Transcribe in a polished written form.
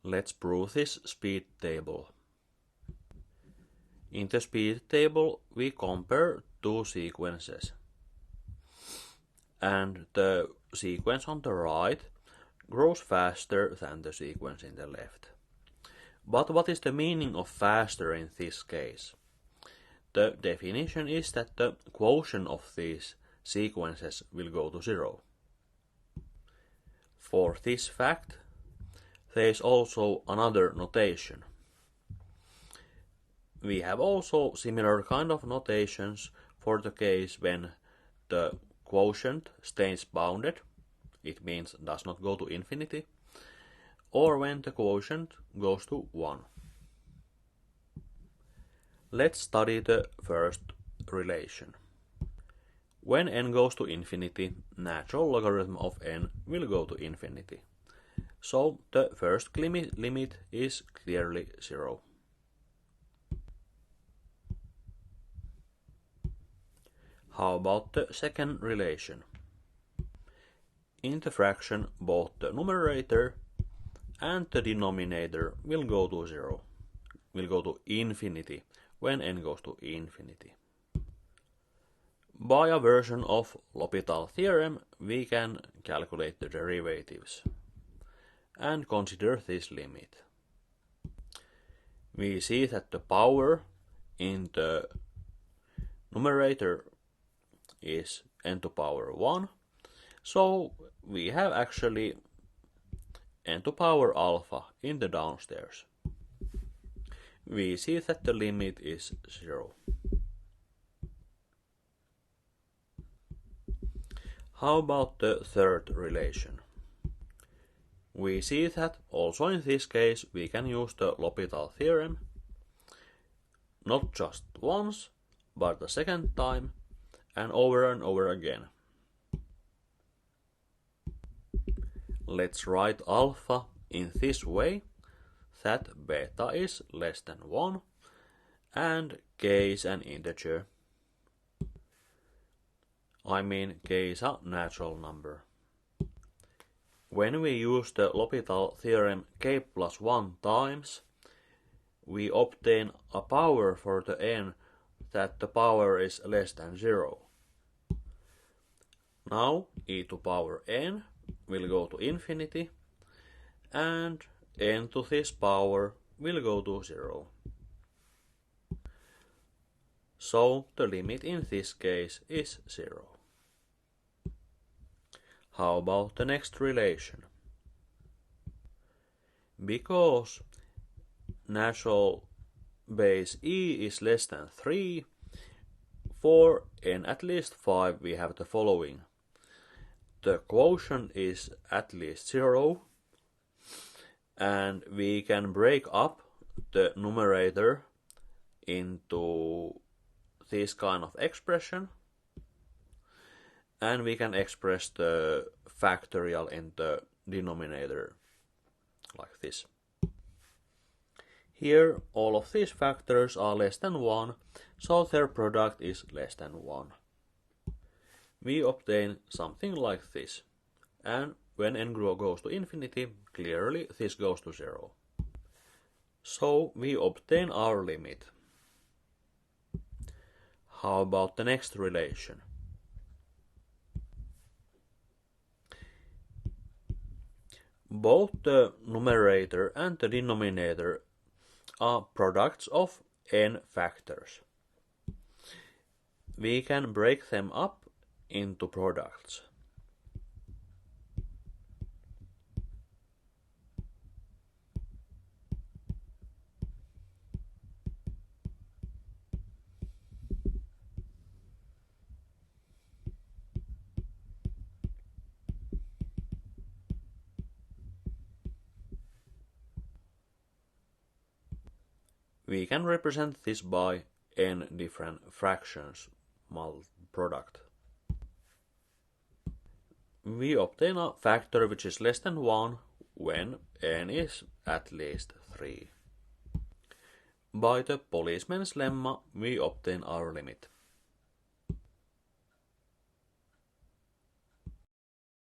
Let's prove this speed table. In the speed table, we compare two sequences. And the sequence on the right grows faster than the sequence in the left. But what is the meaning of faster in this case? The definition is that the quotient of these sequences will go to 0. For this fact, there is also another notation. We have also similar kind of notations for the case when the quotient stays bounded, it means does not go to infinity, or when the quotient goes to 1. Let's study the first relation. When n goes to infinity, natural logarithm of n will go to infinity. So the first limit is clearly 0. How about the second relation? In the fraction, both the numerator and the denominator will go to 0, will go to infinity when n goes to infinity. By a version of L'Hopital theorem, we can calculate the derivatives and consider this limit. We see that the power in the numerator is n to power 1, so we have actually n to power alpha in the downstairs. We see that the limit is 0. How about the third relation? We see that also in this case we can use the L'Hopital theorem, not just once, but the second time, and over again. Let's write alpha in this way, that beta is less than 1 and k is an integer. I mean k is a natural number. When we use the L'Hopital theorem k plus 1 times, we obtain a power for the n that the power is less than 0. Now e to power n will go to infinity and n to this power will go to 0. So the limit in this case is 0. How about the next relation? Because natural base e is less than 3, for n at least 5 we have the following. The quotient is at least 0, and we can break up the numerator into this kind of expression, and we can express the factorial in the denominator like this. Here all of these factors are less than 1, so their product is less than 1. We obtain something like this, and when n goes to infinity, clearly this goes to 0. So we obtain our limit. How about the next relation? Both the numerator and the denominator are products of n factors. We can break them up into products. We can represent this by n different fractions product. We obtain a factor which is less than 1 when n is at least 3. By the policeman's lemma we obtain our limit.